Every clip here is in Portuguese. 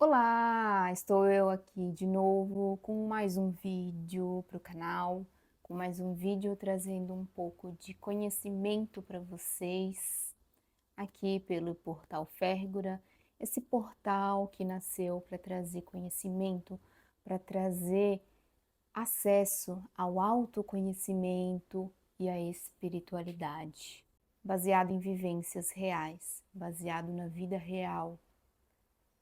Olá, estou eu aqui de novo com mais um vídeo para o canal, com mais um vídeo trazendo um pouco de conhecimento para vocês aqui pelo Portal Férgora, esse portal que nasceu para trazer conhecimento, para trazer acesso ao autoconhecimento e à espiritualidade, baseado em vivências reais, baseado na vida real.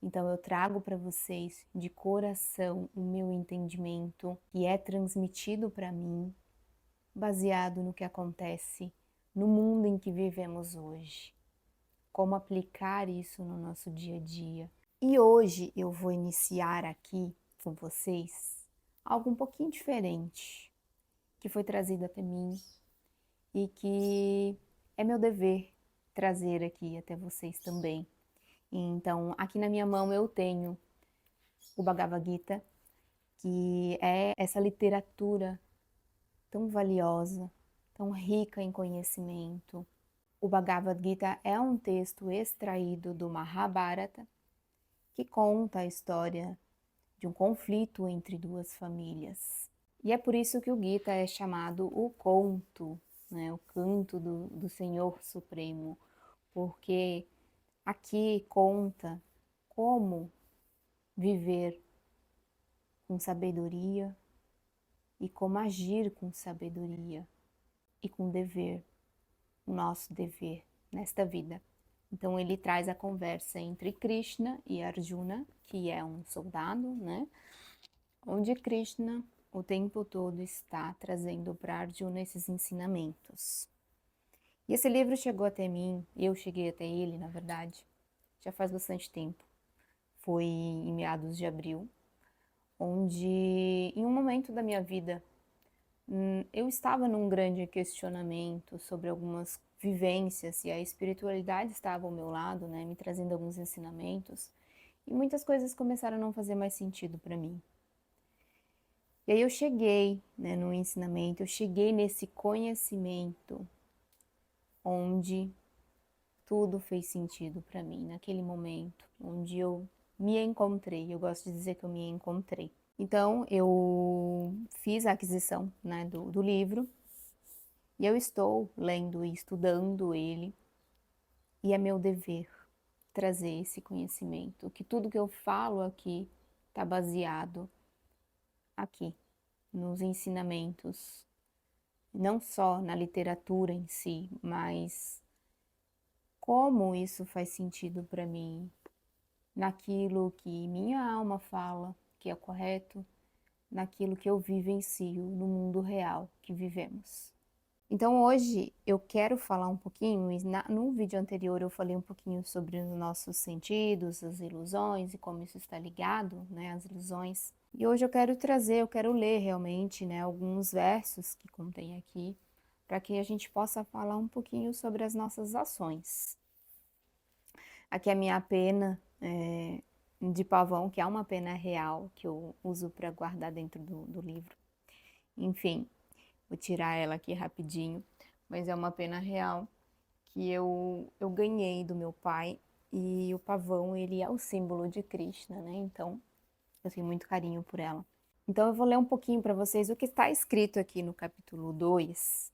Então eu trago para vocês de coração o meu entendimento que é transmitido para mim, baseado no que acontece no mundo em que vivemos hoje. Como aplicar isso no nosso dia a dia. E hoje eu vou iniciar aqui com vocês algo um pouquinho diferente, que foi trazido até mim e que é meu dever trazer aqui até vocês também. Então, aqui na minha mão eu tenho o Bhagavad Gita, que é essa literatura tão valiosa, tão rica em conhecimento. O Bhagavad Gita é um texto extraído do Mahabharata, que conta a história de um conflito entre duas famílias. E é por isso que o Gita é chamado o conto, né? O canto do Senhor Supremo, porque aqui conta como viver com sabedoria e como agir com sabedoria e com dever, o nosso dever nesta vida. Então ele traz a conversa entre Krishna e Arjuna, que é um soldado, né? Onde Krishna o tempo todo está trazendo para Arjuna esses ensinamentos. E esse livro chegou até mim, eu cheguei até ele, na verdade, já faz bastante tempo. Foi em meados de abril, onde em um momento da minha vida eu estava num grande questionamento sobre algumas vivências e a espiritualidade estava ao meu lado, né, me trazendo alguns ensinamentos e muitas coisas começaram a não fazer mais sentido para mim. E aí eu cheguei, né, no ensinamento, eu cheguei nesse conhecimento onde tudo fez sentido para mim, naquele momento, onde eu me encontrei, eu gosto de dizer que eu me encontrei. Então, eu fiz a aquisição, né, do livro, e eu estou lendo e estudando ele, e é meu dever trazer esse conhecimento, que tudo que eu falo aqui está baseado aqui, nos ensinamentos, não só na literatura em si, mas como isso faz sentido para mim, naquilo que minha alma fala que é correto, naquilo que eu vivencio no mundo real que vivemos. Então hoje eu quero falar um pouquinho, no vídeo anterior eu falei um pouquinho sobre os nossos sentidos, as ilusões e como isso está ligado, né, às ilusões. E hoje eu quero ler realmente, né, alguns versos que contém aqui, para que a gente possa falar um pouquinho sobre as nossas ações. Aqui é a minha pena de pavão, que é uma pena real, que eu uso para guardar dentro do livro. Enfim, vou tirar ela aqui rapidinho, mas é uma pena real que eu ganhei do meu pai, e o pavão, ele é o símbolo de Krishna, né? Então, eu tenho muito carinho por ela. Então, eu vou ler um pouquinho para vocês o que está escrito aqui no capítulo 2,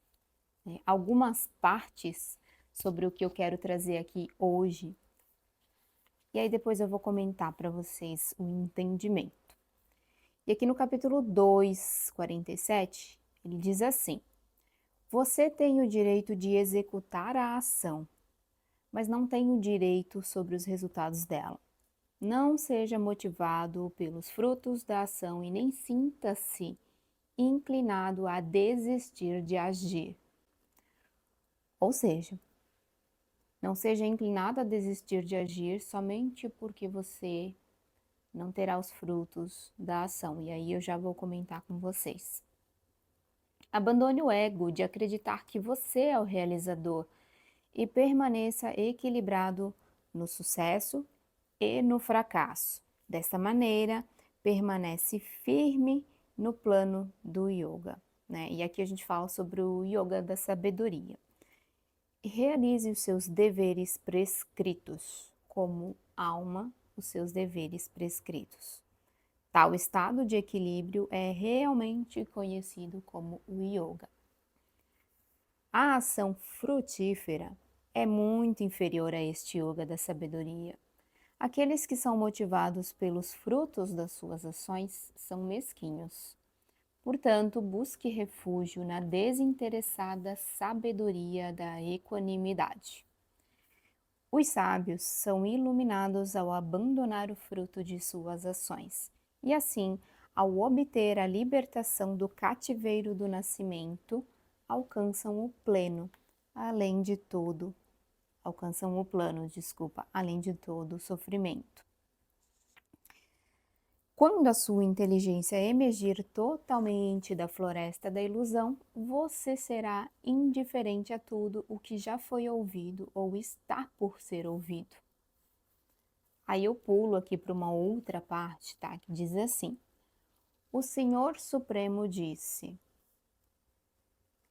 né? Algumas partes sobre o que eu quero trazer aqui hoje. E aí depois eu vou comentar para vocês o entendimento. E aqui no capítulo 2, 47, ele diz assim: você tem o direito de executar a ação, mas não tem o direito sobre os resultados dela. Não seja motivado pelos frutos da ação e nem sinta-se inclinado a desistir de agir. Ou seja, não seja inclinado a desistir de agir somente porque você não terá os frutos da ação. E aí eu já vou comentar com vocês. Abandone o ego de acreditar que você é o realizador e permaneça equilibrado no sucesso e no fracasso. Dessa maneira, permanece firme no plano do yoga, né? E aqui a gente fala sobre o yoga da sabedoria. Realize os seus deveres prescritos como alma os seus deveres prescritos. Tal estado de equilíbrio é realmente conhecido como o yoga. A ação frutífera é muito inferior a este yoga da sabedoria. Aqueles que são motivados pelos frutos das suas ações são mesquinhos. Portanto, busque refúgio na desinteressada sabedoria da equanimidade. Os sábios são iluminados ao abandonar o fruto de suas ações, e assim, ao obter a libertação do cativeiro do nascimento, alcançam o pleno, além de todo, além de todo o sofrimento. Quando a sua inteligência emergir totalmente da floresta da ilusão, você será indiferente a tudo o que já foi ouvido ou está por ser ouvido. Aí eu pulo aqui para uma outra parte, tá? Que diz assim: o Senhor Supremo disse: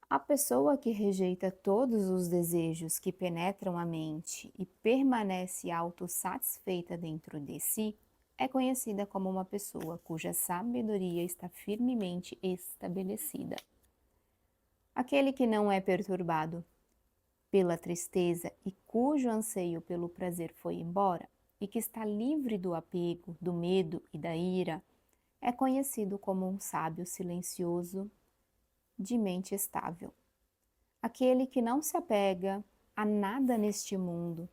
a pessoa que rejeita todos os desejos que penetram a mente e permanece autossatisfeita dentro de si, é conhecida como uma pessoa cuja sabedoria está firmemente estabelecida. Aquele que não é perturbado pela tristeza e cujo anseio pelo prazer foi embora, e que está livre do apego, do medo e da ira, é conhecido como um sábio silencioso de mente estável. Aquele que não se apega a nada neste mundo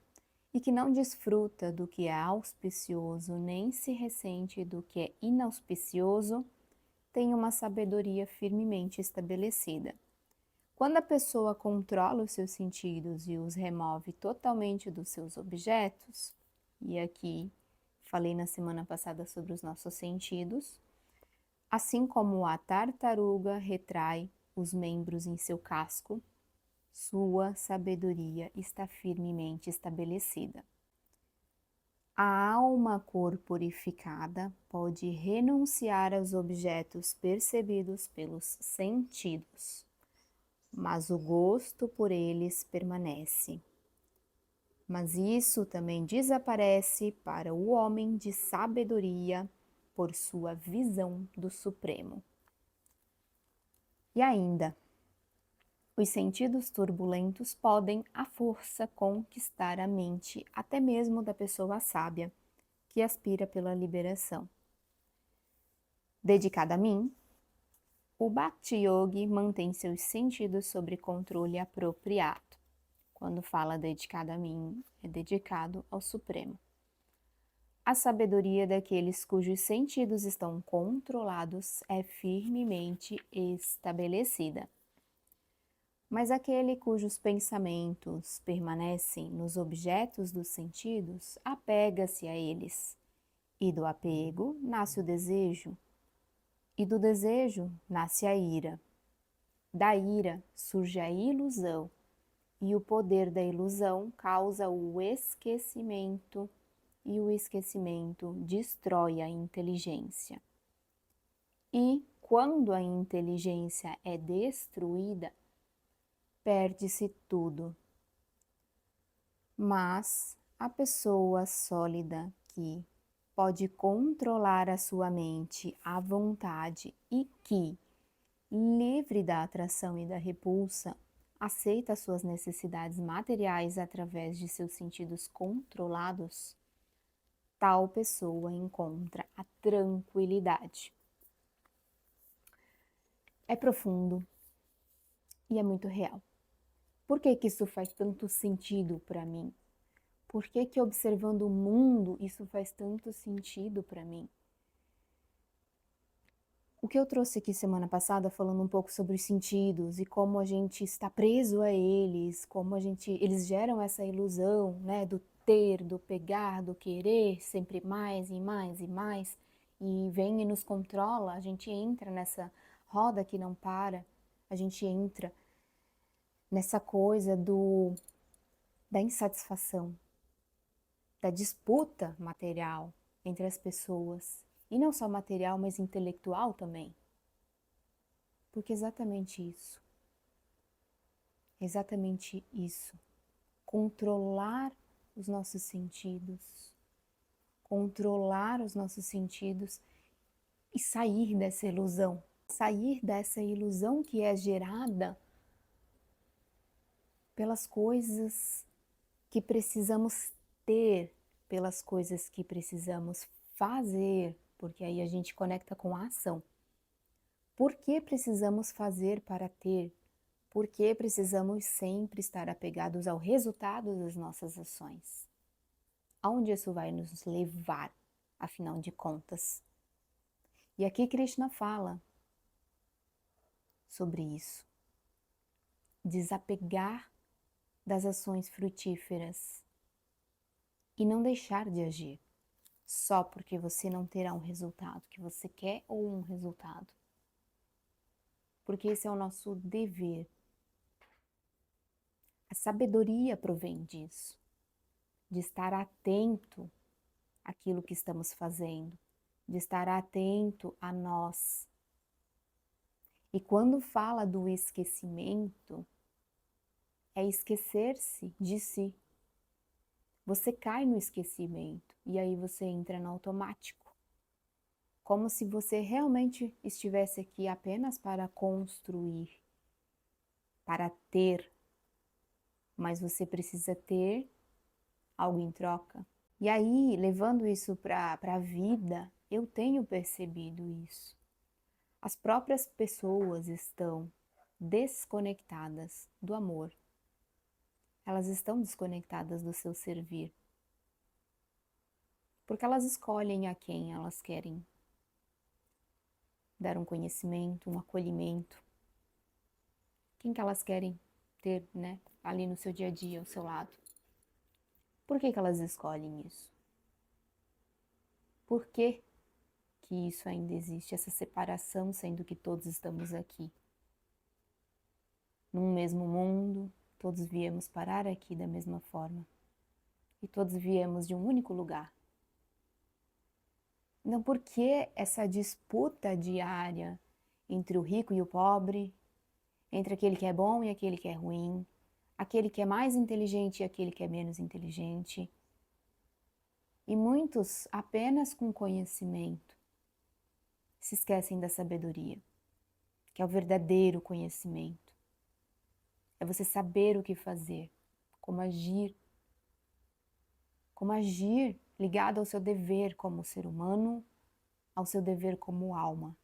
e que não desfruta do que é auspicioso, nem se ressente do que é inauspicioso, tem uma sabedoria firmemente estabelecida. Quando a pessoa controla os seus sentidos e os remove totalmente dos seus objetos, e aqui falei na semana passada sobre os nossos sentidos, assim como a tartaruga retrai os membros em seu casco, sua sabedoria está firmemente estabelecida. A alma corporificada pode renunciar aos objetos percebidos pelos sentidos, mas o gosto por eles permanece. Mas isso também desaparece para o homem de sabedoria por sua visão do Supremo. E ainda, os sentidos turbulentos podem, à força, conquistar a mente até mesmo da pessoa sábia, que aspira pela liberação. Dedicada a mim, o Bhakti Yogi mantém seus sentidos sob controle apropriado. Quando fala dedicado a mim, é dedicado ao Supremo. A sabedoria daqueles cujos sentidos estão controlados é firmemente estabelecida. Mas aquele cujos pensamentos permanecem nos objetos dos sentidos, apega-se a eles. E do apego nasce o desejo, e do desejo nasce a ira. Da ira surge a ilusão, e o poder da ilusão causa o esquecimento, e o esquecimento destrói a inteligência. E quando a inteligência é destruída, perde-se tudo. Mas a pessoa sólida que pode controlar a sua mente à vontade e que, livre da atração e da repulsa, aceita suas necessidades materiais através de seus sentidos controlados, tal pessoa encontra a tranquilidade. É profundo e é muito real. Por que isso faz tanto sentido para mim? Por que observando o mundo isso faz tanto sentido para mim? O que eu trouxe aqui semana passada falando um pouco sobre os sentidos e como a gente está preso a eles, como eles geram essa ilusão, né, do ter, do pegar, do querer, sempre mais e mais e mais, e vem e nos controla, a gente entra nessa roda que não para, a gente entra nessa coisa da insatisfação, da disputa material entre as pessoas, e não só material, mas intelectual também. Porque exatamente isso, controlar os nossos sentidos, controlar os nossos sentidos e sair dessa ilusão. Sair dessa ilusão que é gerada pelas coisas que precisamos ter, pelas coisas que precisamos fazer, porque aí a gente conecta com a ação. Por que precisamos fazer para ter? Por que precisamos sempre estar apegados ao resultado das nossas ações? Aonde isso vai nos levar, afinal de contas? E aqui Krishna fala sobre isso. Desapegar das ações frutíferas e não deixar de agir só porque você não terá um resultado que você quer ou um resultado. Porque esse é o nosso dever. A sabedoria provém disso, de estar atento àquilo que estamos fazendo, de estar atento a nós. E quando fala do esquecimento, é esquecer-se de si. Você cai no esquecimento e aí você entra no automático. Como se você realmente estivesse aqui apenas para construir, para ter, mas você precisa ter algo em troca. E aí, levando isso para a vida, eu tenho percebido isso. As próprias pessoas estão desconectadas do amor. Elas estão desconectadas do seu servir. Porque elas escolhem a quem elas querem dar um conhecimento, um acolhimento. Quem que elas querem ter, né, ali no seu dia a dia, ao seu lado. Por que elas escolhem isso? Por que isso ainda existe, essa separação, sendo que todos estamos aqui? Num mesmo mundo, todos viemos parar aqui da mesma forma. E todos viemos de um único lugar. Então, por que essa disputa diária entre o rico e o pobre, entre aquele que é bom e aquele que é ruim, aquele que é mais inteligente e aquele que é menos inteligente? E muitos apenas com conhecimento se esquecem da sabedoria, que é o verdadeiro conhecimento. É você saber o que fazer, como agir ligado ao seu dever como ser humano, ao seu dever como alma.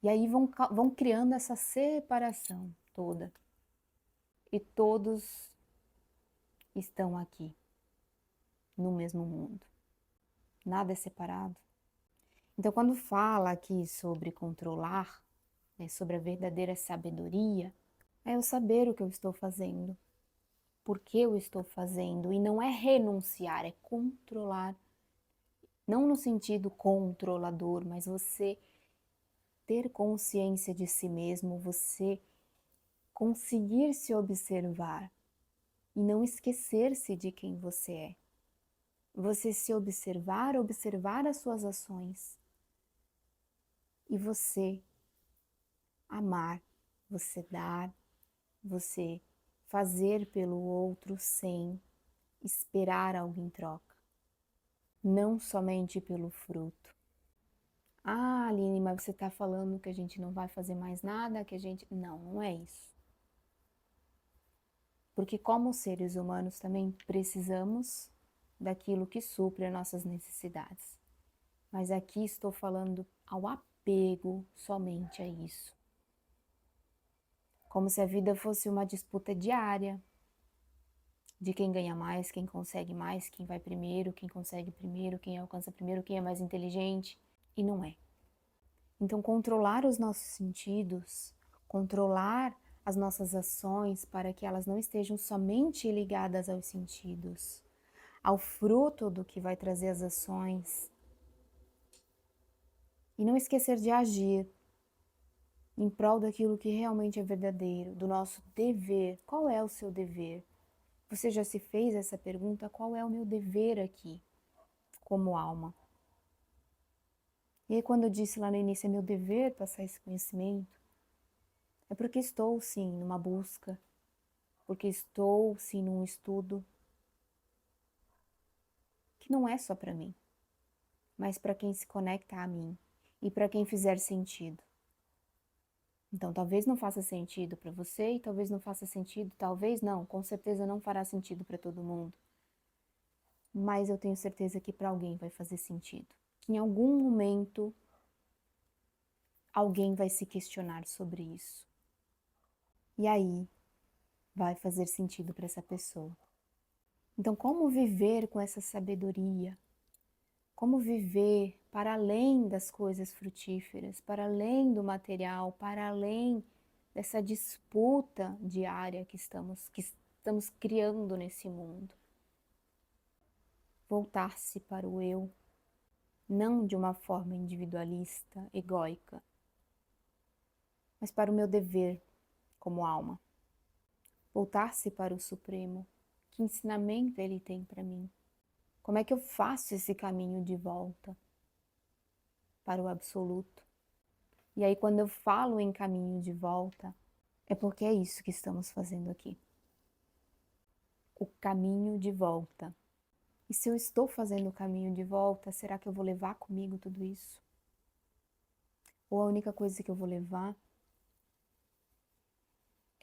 E aí vão criando essa separação toda. E todos estão aqui, no mesmo mundo. Nada é separado. Então, quando fala aqui sobre controlar, né, sobre a verdadeira sabedoria, é eu saber o que eu estou fazendo, por que eu estou fazendo, e não é renunciar, é controlar. Não no sentido controlador, mas você ter consciência de si mesmo, você conseguir se observar e não esquecer-se de quem você é. Você se observar, observar as suas ações e você amar, você dar, você fazer pelo outro sem esperar algo em troca, não somente pelo fruto. Ah, Aline, mas você está falando que a gente não vai fazer mais nada, que a gente... Não, não é isso. Porque como seres humanos também precisamos daquilo que supre as nossas necessidades. Mas aqui estou falando ao apego somente a isso. Como se a vida fosse uma disputa diária, de quem ganha mais, quem consegue mais, quem vai primeiro, quem consegue primeiro, quem alcança primeiro, quem é mais inteligente. E não é. Então, controlar os nossos sentidos, controlar as nossas ações para que elas não estejam somente ligadas aos sentidos, ao fruto do que vai trazer as ações. E não esquecer de agir em prol daquilo que realmente é verdadeiro, do nosso dever. Qual é o seu dever? Você já se fez essa pergunta? Qual é o meu dever aqui, como alma? E aí, quando eu disse lá no início, é meu dever passar esse conhecimento, é porque estou, sim, numa busca, porque estou, sim, num estudo, que não é só para mim, mas para quem se conecta a mim e para quem fizer sentido. Então, talvez não faça sentido para você e talvez não faça sentido, talvez não, com certeza não fará sentido para todo mundo. Mas eu tenho certeza que para alguém vai fazer sentido. Que em algum momento alguém vai se questionar sobre isso. E aí vai fazer sentido para essa pessoa. Então, como viver com essa sabedoria? Como viver para além das coisas frutíferas, para além do material, para além dessa disputa diária que estamos criando nesse mundo? Voltar-se para o eu, não de uma forma individualista, egóica, mas para o meu dever como alma. Voltar-se para o Supremo. Que ensinamento ele tem para mim? Como é que eu faço esse caminho de volta para o absoluto? E aí, quando eu falo em caminho de volta, é porque é isso que estamos fazendo aqui. O caminho de volta. E se eu estou fazendo o caminho de volta, será que eu vou levar comigo tudo isso? Ou a única coisa que eu vou levar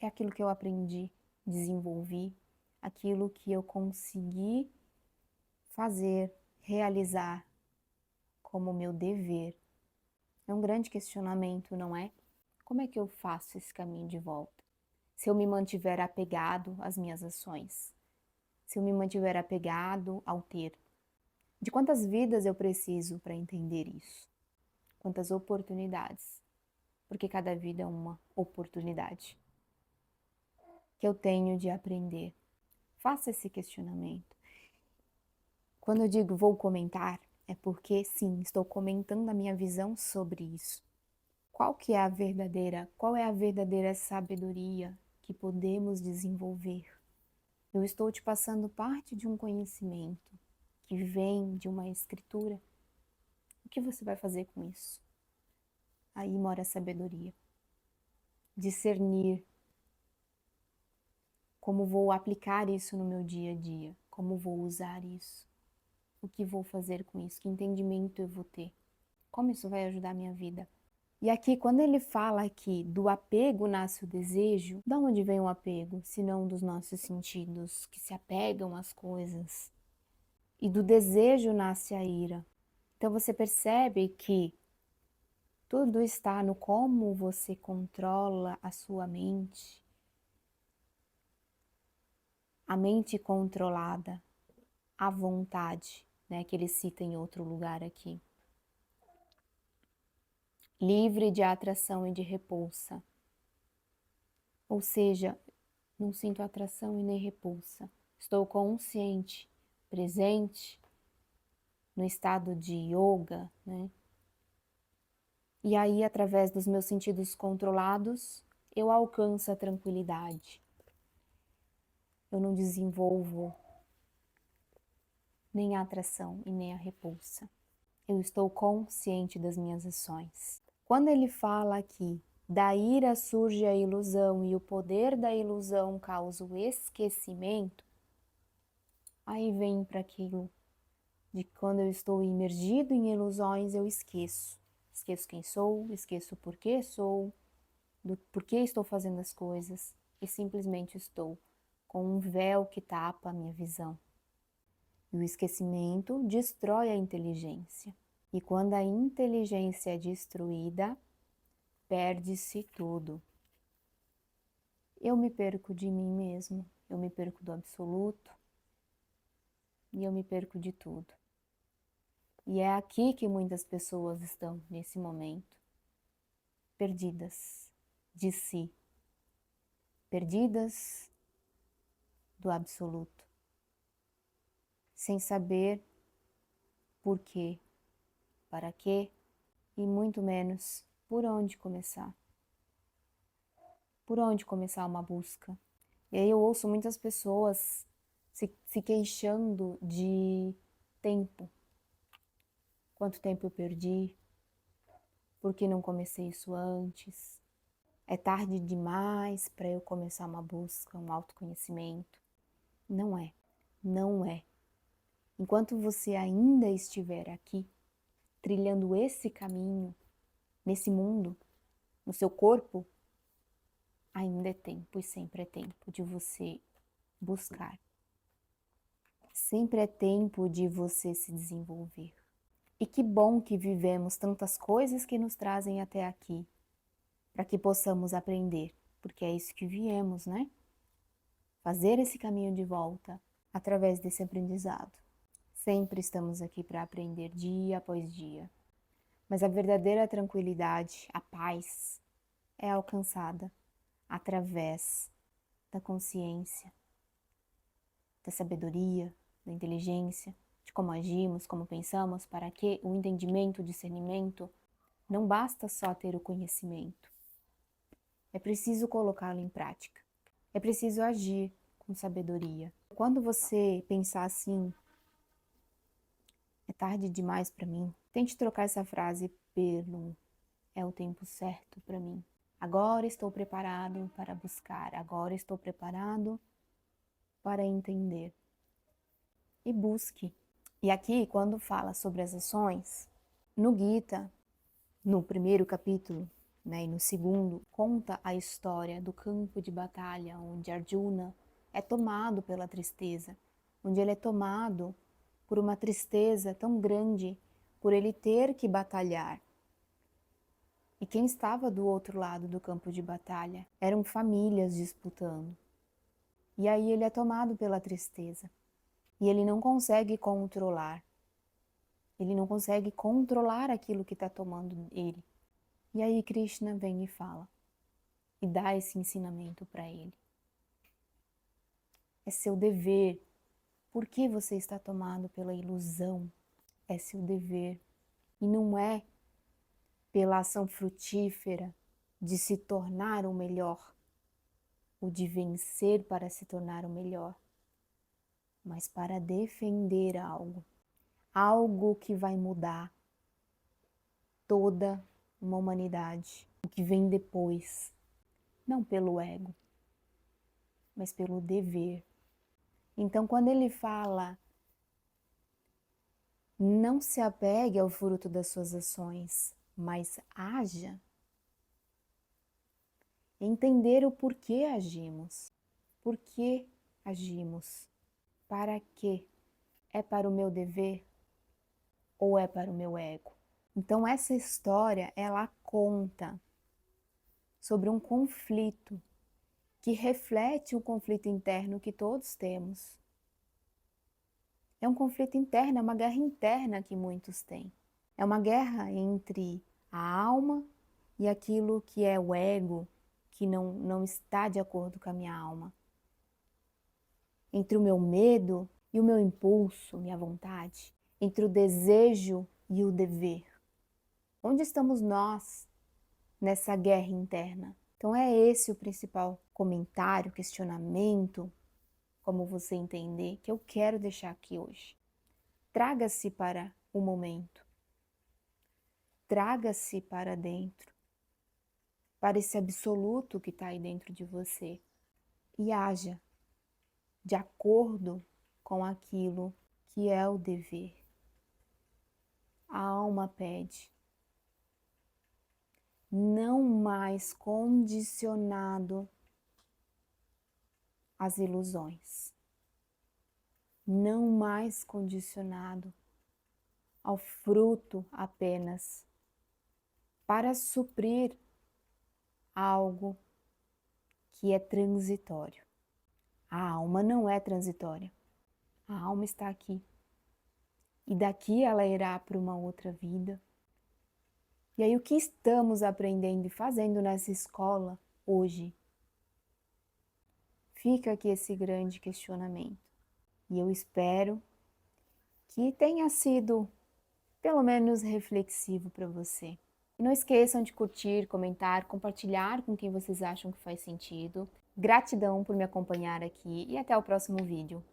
é aquilo que eu aprendi, desenvolvi, aquilo que eu consegui fazer, realizar como meu dever. É um grande questionamento, não é? Como é que eu faço esse caminho de volta? Se eu me mantiver apegado às minhas ações, se eu me mantiver apegado ao ter. De quantas vidas eu preciso para entender isso? Quantas oportunidades? Porque cada vida é uma oportunidade que eu tenho de aprender. Faça esse questionamento. Quando eu digo vou comentar, é porque sim, estou comentando a minha visão sobre isso. Qual é a verdadeira sabedoria que podemos desenvolver? Eu estou te passando parte de um conhecimento que vem de uma escritura. O que você vai fazer com isso? Aí mora a sabedoria. Discernir como vou aplicar isso no meu dia a dia, como vou usar isso, o que vou fazer com isso, que entendimento eu vou ter, como isso vai ajudar a minha vida. E aqui, quando ele fala aqui do apego nasce o desejo, da onde vem o apego, se não dos nossos sentidos, que se apegam às coisas? E do desejo nasce a ira. Então você percebe que tudo está no como você controla a sua mente. A mente controlada, a vontade, né, que ele cita em outro lugar aqui. Livre de atração e de repulsa. Ou seja, não sinto atração e nem repulsa. Estou consciente, presente, no estado de yoga, né? E aí, através dos meus sentidos controlados, eu alcanço a tranquilidade. Eu não desenvolvo nem a atração e nem a repulsa. Eu estou consciente das minhas ações. Quando ele fala aqui, da ira surge a ilusão e o poder da ilusão causa o esquecimento, aí vem para aquilo de que quando eu estou imergido em ilusões, eu esqueço. Esqueço quem sou, esqueço por que sou, do porquê estou fazendo as coisas e simplesmente estou com um véu que tapa a minha visão. E o esquecimento destrói a inteligência. E quando a inteligência é destruída, perde-se tudo. Eu me perco de mim mesmo, eu me perco do absoluto e eu me perco de tudo. E é aqui que muitas pessoas estão nesse momento, perdidas de si, perdidas do absoluto, sem saber por quê, para quê e muito menos por onde começar. Por onde começar uma busca? E aí eu ouço muitas pessoas se queixando de tempo. Quanto tempo eu perdi? Por que não comecei isso antes? É tarde demais para eu começar uma busca, um autoconhecimento? Não é, não é. Enquanto você ainda estiver aqui, trilhando esse caminho, nesse mundo, no seu corpo, ainda é tempo e sempre é tempo de você buscar. Sempre é tempo de você se desenvolver. E que bom que vivemos tantas coisas que nos trazem até aqui, para que possamos aprender, porque é isso que viemos, né? Fazer esse caminho de volta através desse aprendizado. Sempre estamos aqui para aprender dia após dia. Mas a verdadeira tranquilidade, a paz, é alcançada através da consciência, da sabedoria, da inteligência, de como agimos, como pensamos, para que o entendimento, o discernimento, não basta só ter o conhecimento. É preciso colocá-lo em prática. É preciso agir com sabedoria. Quando você pensar assim, é tarde demais para mim, tente trocar essa frase pelo é o tempo certo para mim. Agora estou preparado para buscar, agora estou preparado para entender. E busque. E aqui, quando fala sobre as ações, no Gita, no primeiro capítulo, né, e no segundo, conta a história do campo de batalha, onde Arjuna é tomado pela tristeza, onde ele é tomado por uma tristeza tão grande, por ele ter que batalhar. E quem estava do outro lado do campo de batalha eram famílias disputando. E aí ele é tomado pela tristeza. E ele não consegue controlar. Ele não consegue controlar aquilo que está tomando ele. E aí Krishna vem e fala. E dá esse ensinamento para ele. É seu dever. Por que você está tomado pela ilusão? É seu dever. E não é pela ação frutífera de se tornar o melhor, ou de vencer para se tornar o melhor, mas para defender algo. Algo que vai mudar toda uma humanidade. O que vem depois. Não pelo ego, mas pelo dever. Então, quando ele fala, não se apegue ao fruto das suas ações, mas haja, entender o porquê agimos. Por que agimos? Para quê? É para o meu dever ou é para o meu ego? Então essa história, ela conta sobre um conflito que reflete o conflito interno que todos temos. É um conflito interno, é uma guerra interna que muitos têm. É uma guerra entre a alma e aquilo que é o ego, que não está de acordo com a minha alma. Entre o meu medo e o meu impulso, minha vontade. Entre o desejo e o dever. Onde estamos nós nessa guerra interna? Então é esse o principal comentário, questionamento, como você entender, que eu quero deixar aqui hoje. Traga-se para o momento. Traga-se para dentro, para esse absoluto que está aí dentro de você e haja de acordo com aquilo que é o dever. A alma pede, não mais condicionado às ilusões, não mais condicionado ao fruto apenas para suprir algo que é transitório. A alma não é transitória. A alma está aqui. E daqui ela irá para uma outra vida. E aí o que estamos aprendendo e fazendo nessa escola hoje? Fica aqui esse grande questionamento. E eu espero que tenha sido pelo menos reflexivo para você. E não esqueçam de curtir, comentar, compartilhar com quem vocês acham que faz sentido. Gratidão por me acompanhar aqui e até o próximo vídeo.